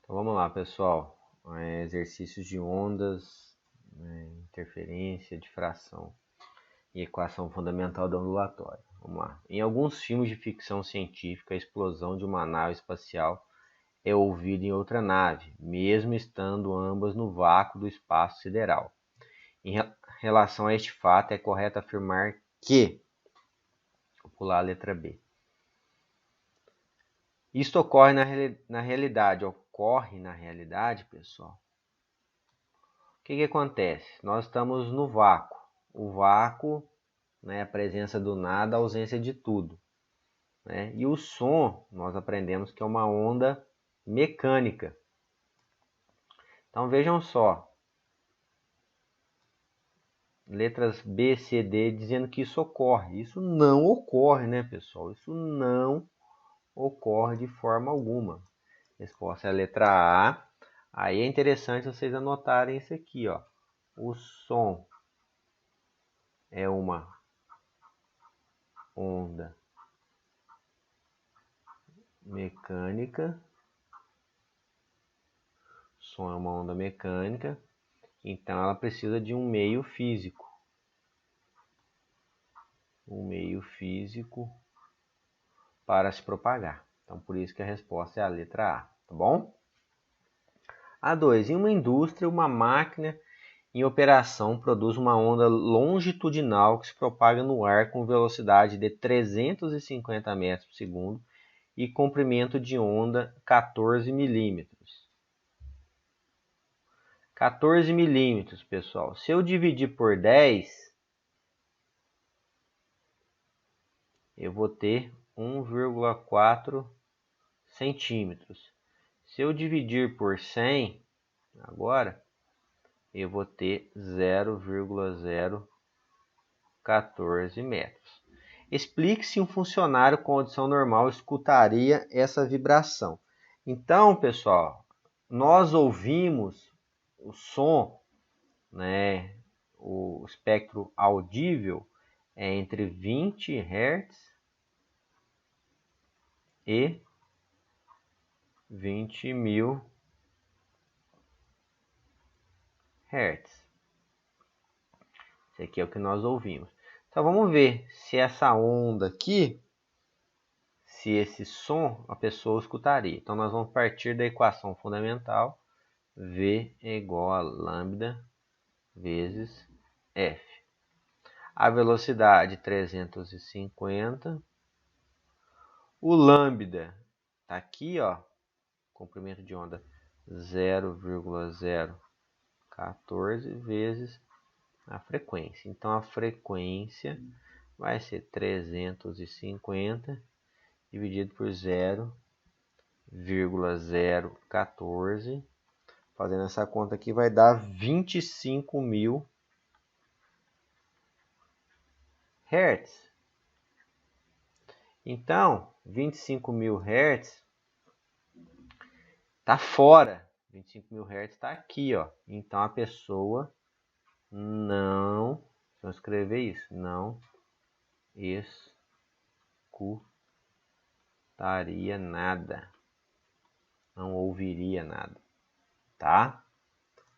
Então vamos lá, pessoal. Exercícios de ondas, interferência, difração e equação fundamental da ondulatória. Vamos lá. Em alguns filmes de ficção científica, a explosão de uma nave espacial é ouvida em outra nave, mesmo estando ambas no vácuo do espaço sideral. Em relação a este fato, é correto afirmar que... Vou pular a letra B. Isto ocorre na realidade. Ocorre na realidade, pessoal. O que acontece? Nós estamos no vácuo. O vácuo, né, a presença do nada, a ausência de tudo. Né? E o som, nós aprendemos que é uma onda mecânica. Então vejam só. Letras B, C, D dizendo que isso ocorre. Isso não ocorre, né, pessoal? Isso não ocorre de forma alguma. Resposta é a letra A. Aí é interessante vocês anotarem isso aqui, ó. O som é uma onda mecânica. Som é uma onda mecânica. Então ela precisa de um meio físico. Um meio físico para se propagar. Então por isso que a resposta é a letra A, tá bom? A2. Em uma indústria, uma máquina em operação produz uma onda longitudinal que se propaga no ar com velocidade de 350 metros por segundo e comprimento de onda 14 milímetros. 14 milímetros, pessoal. Se eu dividir por 10, eu vou ter 1,4 centímetros. Se eu dividir por 100, agora, eu vou ter 0,014 metros. Explique se um funcionário com audição normal escutaria essa vibração. Então, pessoal, nós ouvimos o som, né, o espectro audível é entre 20 Hz e 20.000 Hz. Esse aqui é o que nós ouvimos. Então vamos ver se essa onda aqui, se esse som a pessoa escutaria. Então nós vamos partir da equação fundamental. V é igual a lambda vezes F. A velocidade 350. O lambda está aqui, ó, comprimento de onda 0,014 vezes a frequência. Então a frequência vai ser 350 dividido por 0,014. Fazendo essa conta aqui vai dar 25.000 Hz. Então, 25.000 Hz está fora. 25.000 Hz está aqui, ó. Então a pessoa não, vou escrever isso, não escutaria nada. Não ouviria nada, tá?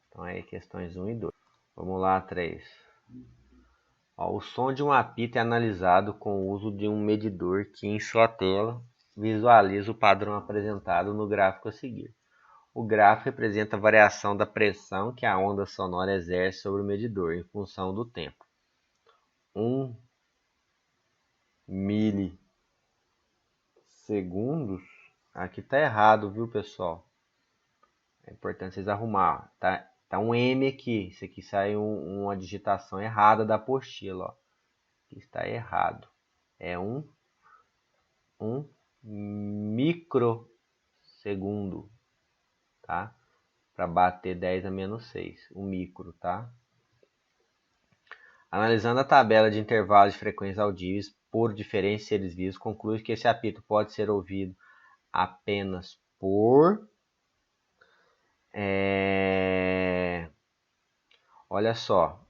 Então aí questões 1 e 2. Vamos lá, 3. Ó, o som de um apito é analisado com o uso de um medidor que em sua tela visualiza o padrão apresentado no gráfico a seguir. O gráfico representa a variação da pressão que a onda sonora exerce sobre o medidor em função do tempo. 1 milissegundos. Aqui tá errado, viu, pessoal? É importante vocês arrumar. Tá um M aqui. Isso aqui saiu uma digitação errada da apostila, ó. Aqui está errado. É um microsegundo, tá? Para bater 10 a menos 6. O micro, tá? Analisando a tabela de intervalos de frequências audíveis por diferentes seres vivos, conclui que esse apito pode ser ouvido apenas por... Olha só.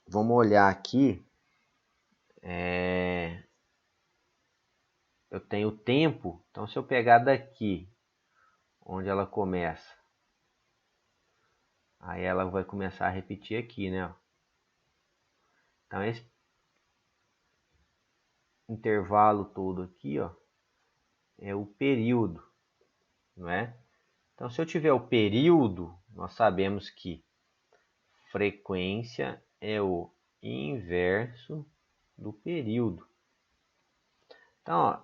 Vamos olhar aqui. Eu tenho tempo. Então, se eu pegar daqui, onde ela começa, aí ela vai começar a repetir aqui, né? Então esse intervalo todo aqui, ó, é o período, não é? Então se eu tiver o período, nós sabemos que frequência é o inverso do período. Então, ó,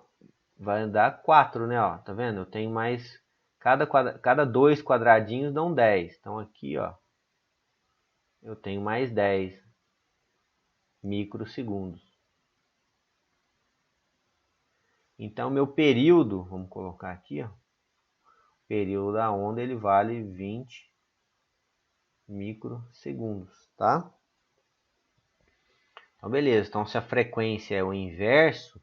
vai dar 4, né? Ó, tá vendo? Eu tenho mais... Cada 2 quadradinhos dão 10. Então aqui, ó, eu tenho mais 10 microsegundos. Então, meu período, vamos colocar aqui, ó, o período da onda, ele vale 20 microsegundos, tá? Então, beleza. Então, se a frequência é o inverso,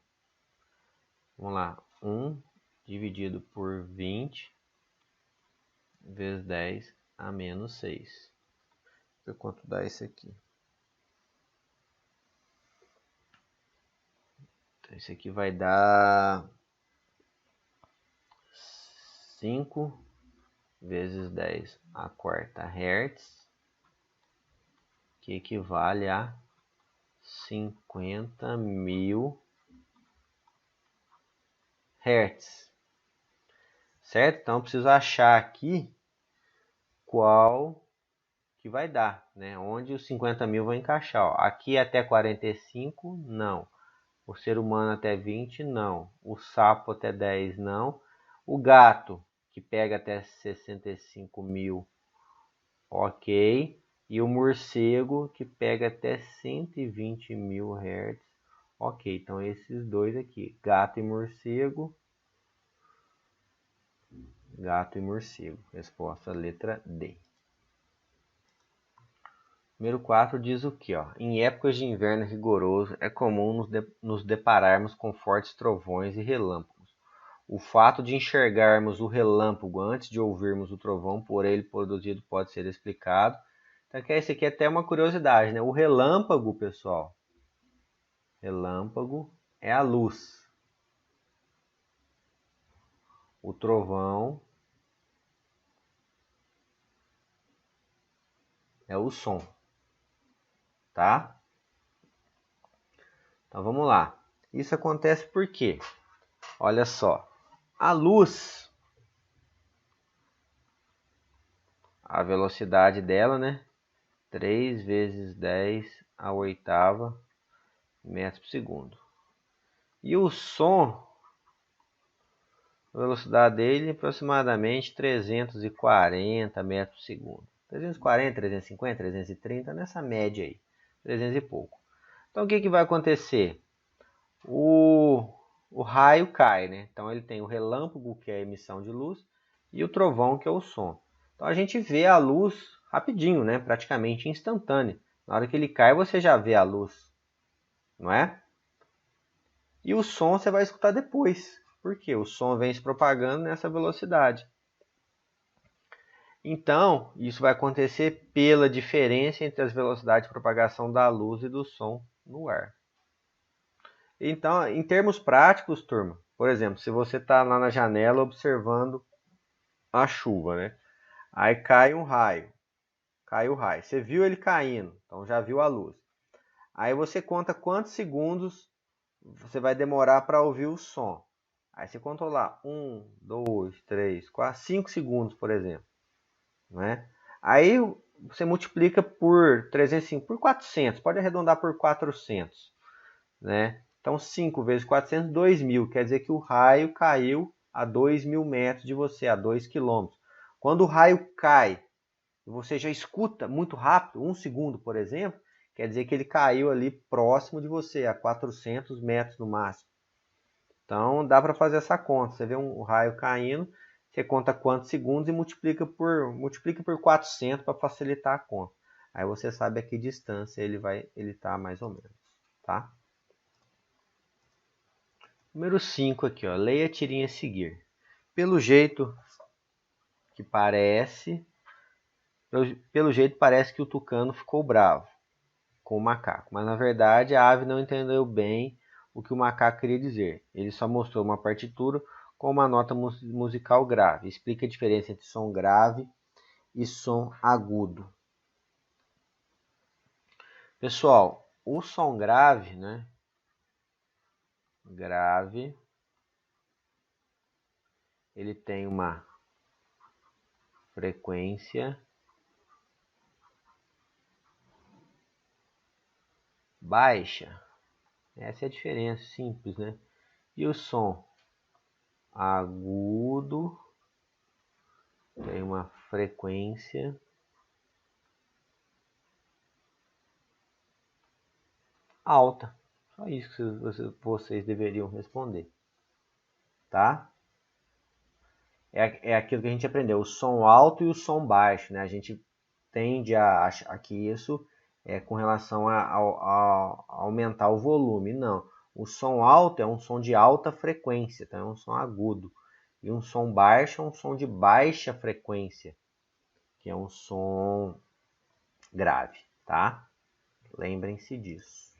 vamos lá, 1 dividido por 20 vezes 10 a menos 6. Deixa eu ver quanto dá isso aqui. Então, isso aqui vai dar 5 vezes 10 a quarta Hz, que equivale a 50.000 Hz. Certo? Então eu preciso achar aqui qual que vai dar, né? Onde os 50.000 vai encaixar. Ó. Aqui até 45, não. O ser humano até 20, não. O sapo até 10, não. O gato, que pega até 65.000, ok. E o morcego, que pega até 120.000 Hz, ok. Então esses dois aqui, gato e morcego. Gato e morcego. Resposta letra D. Número 4 diz o que? Em épocas de inverno rigoroso, é comum nos depararmos com fortes trovões e relâmpagos. O fato de enxergarmos o relâmpago antes de ouvirmos o trovão por ele produzido pode ser explicado. Então, esse aqui é até uma curiosidade, né? O relâmpago, pessoal, relâmpago é a luz. O trovão é o som, tá? Então vamos lá. Isso acontece por quê? Olha só. A luz, a velocidade dela, né? 3 vezes 10 a oitava metros por segundo. E o som, a velocidade dele é aproximadamente 340 metros por segundo. 340, 350, 330, nessa média aí. 300 e pouco. Então o que vai acontecer? O raio cai, né? Então ele tem o relâmpago, que é a emissão de luz, e o trovão, que é o som. Então a gente vê a luz rapidinho, né? Praticamente instantânea. Na hora que ele cai, você já vê a luz, não é? E o som você vai escutar depois, porque o som vem se propagando nessa velocidade. Então, isso vai acontecer pela diferença entre as velocidades de propagação da luz e do som no ar. Então, em termos práticos, turma, por exemplo, se você está lá na janela observando a chuva, né? Aí cai um raio, cai o raio. Você viu ele caindo, então já viu a luz. Aí você conta quantos segundos você vai demorar para ouvir o som. Aí você contou lá 1, 2, 3, 4, 5 segundos, por exemplo. Né? Aí você multiplica por 305, por 400, pode arredondar por 400. Né? Então 5 vezes 400, 2.000. Quer dizer que o raio caiu a 2.000 metros de você, a 2 quilômetros. Quando o raio cai e você já escuta muito rápido, 1 segundo, por exemplo, quer dizer que ele caiu ali próximo de você, a 400 metros no máximo. Então dá para fazer essa conta. Você vê um raio caindo, você conta quantos segundos e multiplica por 400 para facilitar a conta. Aí você sabe a que distância ele está mais ou menos, tá? Número 5 aqui, ó, leia a tirinha a seguir. Pelo jeito parece que o tucano ficou bravo com o macaco, mas na verdade a ave não entendeu bem o que o macaco queria dizer. Ele só mostrou uma partitura com uma nota musical grave. Explica a diferença entre som grave e som agudo. Pessoal, o som grave, né? Grave, ele tem uma frequência baixa. Essa é a diferença, simples, né? E o som agudo tem uma frequência alta. Só isso que vocês deveriam responder, tá? É aquilo que a gente aprendeu, o som alto e o som baixo, né? A gente tende a achar que isso é com relação a aumentar o volume. Não. O som alto é um som de alta frequência, então é um som agudo. E um som baixo é um som de baixa frequência, que é um som grave, tá? Lembrem-se disso.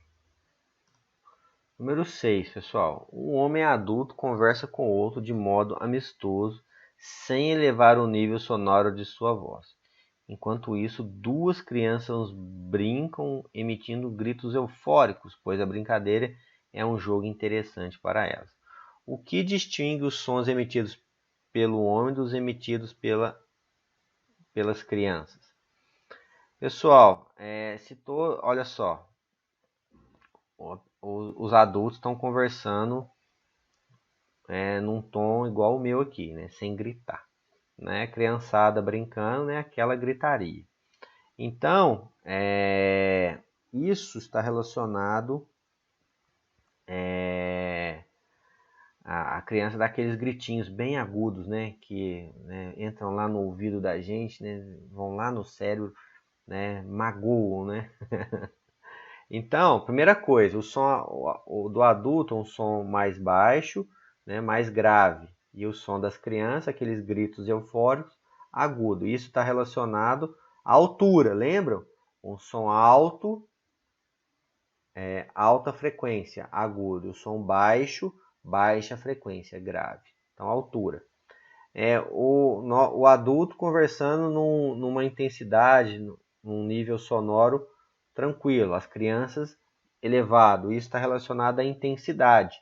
Número 6, pessoal. Um homem adulto conversa com outro de modo amistoso, sem elevar o nível sonoro de sua voz. Enquanto isso, duas crianças brincam emitindo gritos eufóricos, pois a brincadeira é um jogo interessante para elas. O que distingue os sons emitidos pelo homem dos emitidos pelas crianças? Pessoal, olha só, os adultos estão conversando num tom igual o meu aqui, né, sem gritar. Né, criançada brincando, né, aquela gritaria. Então, isso está relacionado a criança dá aqueles gritinhos bem agudos, né, que entram lá no ouvido da gente, né, vão lá no cérebro, né, magoam, né. Então, primeira coisa, o som do adulto é um som mais baixo, né, mais grave, e o som das crianças, aqueles gritos eufóricos, agudo. Isso está relacionado à altura, lembram? Um som alto, alta frequência, agudo. O som baixo, baixa frequência, grave. Então, altura. O adulto conversando numa intensidade, num nível sonoro tranquilo. As crianças, elevado. Isso está relacionado à intensidade.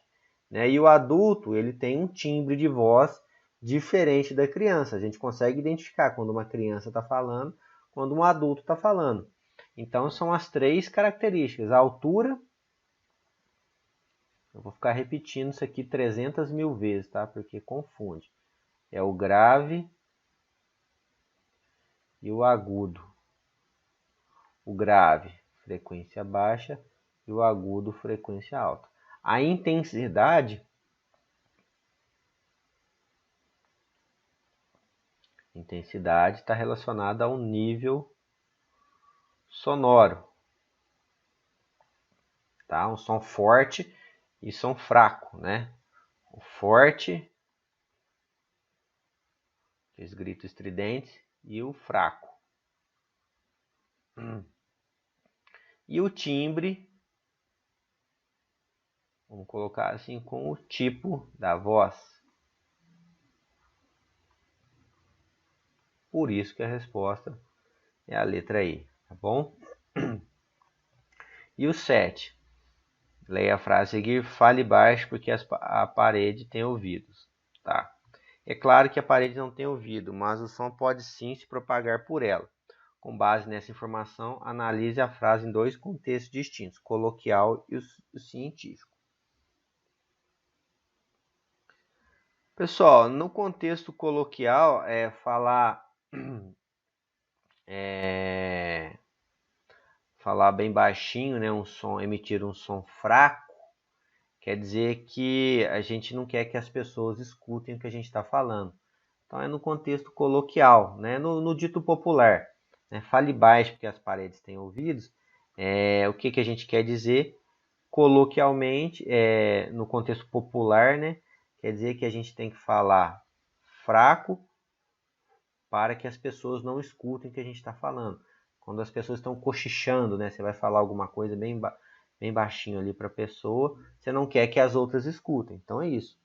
Né? E o adulto, ele tem um timbre de voz diferente da criança. A gente consegue identificar quando uma criança está falando, quando um adulto está falando. Então, são as três características. A altura, eu vou ficar repetindo isso aqui 300.000 vezes, tá? Porque confunde. É o grave e o agudo. O grave, frequência baixa, e o agudo, frequência alta. A intensidade está relacionada ao nível sonoro. Tá? Um som forte e som fraco, né? O forte, aqueles gritos estridentes, e o fraco. E o timbre, vamos colocar assim, com o tipo da voz. Por isso que a resposta é a letra E, tá bom? E o 7. Leia a frase a seguir, fale baixo porque a parede tem ouvidos. Tá? É claro que a parede não tem ouvido, mas o som pode sim se propagar por ela. Com base nessa informação, analise a frase em dois contextos distintos, coloquial e o científico. Pessoal, no contexto coloquial, falar bem baixinho, né, emitir um som fraco, quer dizer que a gente não quer que as pessoas escutem o que a gente está falando. Então é no contexto coloquial, né, no dito popular. Né, fale baixo porque as paredes têm ouvidos. O que a gente quer dizer? Coloquialmente, no contexto popular, né, quer dizer que a gente tem que falar fraco para que as pessoas não escutem o que a gente está falando. Quando as pessoas estão cochichando, né, você vai falar alguma coisa bem baixinho ali para a pessoa, você não quer que as outras escutem. Então é isso.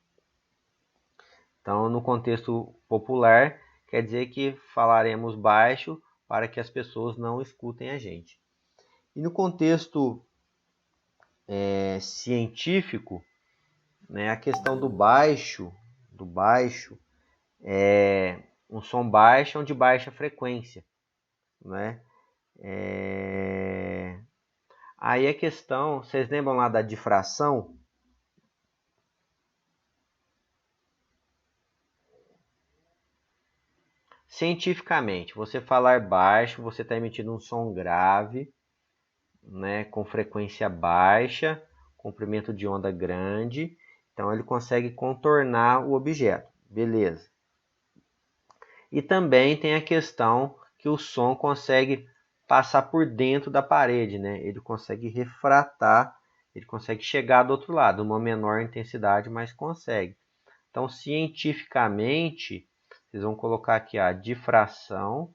Então, no contexto popular, quer dizer que falaremos baixo para que as pessoas não escutem a gente. E no contexto científico, né, a questão do baixo é um som baixo ou de baixa frequência, né? Aí a questão, vocês lembram lá da difração? Cientificamente, você falar baixo, você está emitindo um som grave, né, com frequência baixa, comprimento de onda grande, então ele consegue contornar o objeto, beleza. E também tem a questão que o som consegue passar por dentro da parede, né? Ele consegue refratar, ele consegue chegar do outro lado, uma menor intensidade, mas consegue. Então, cientificamente, vocês vão colocar aqui a difração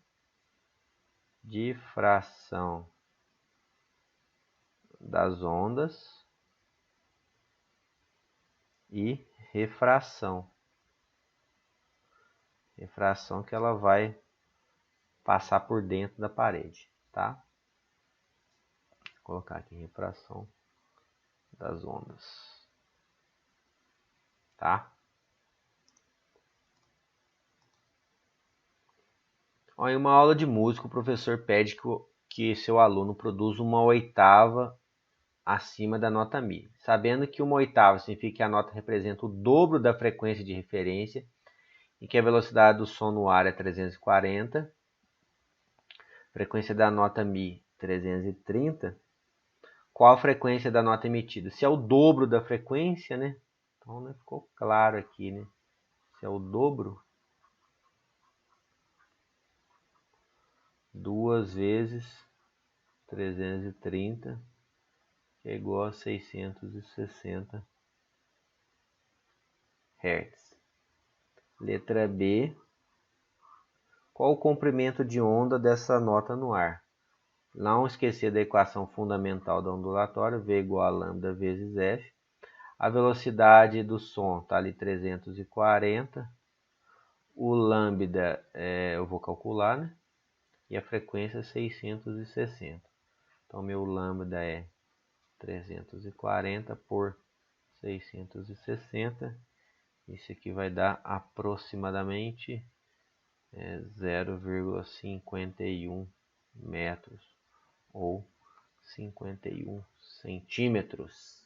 das ondas e refração que ela vai passar por dentro da parede, tá? Vou colocar aqui refração das ondas, tá? Em uma aula de música, o professor pede que seu aluno produza uma oitava acima da nota Mi. Sabendo que uma oitava significa que a nota representa o dobro da frequência de referência e que a velocidade do som no ar é 340, frequência da nota Mi 330, qual a frequência da nota emitida? Se é o dobro da frequência, né? Então, né, ficou claro aqui, né? Se é o dobro, 2 vezes 330, que é igual a 660 Hz. Letra B. Qual o comprimento de onda dessa nota no ar? Não esquecer da equação fundamental da ondulatória, V igual a lambda vezes F. A velocidade do som está ali 340. O lambda eu vou calcular, né? E a frequência é 660. Então, meu lambda é 340 por 660. Isso aqui vai dar aproximadamente 0,51 metros ou 51 centímetros.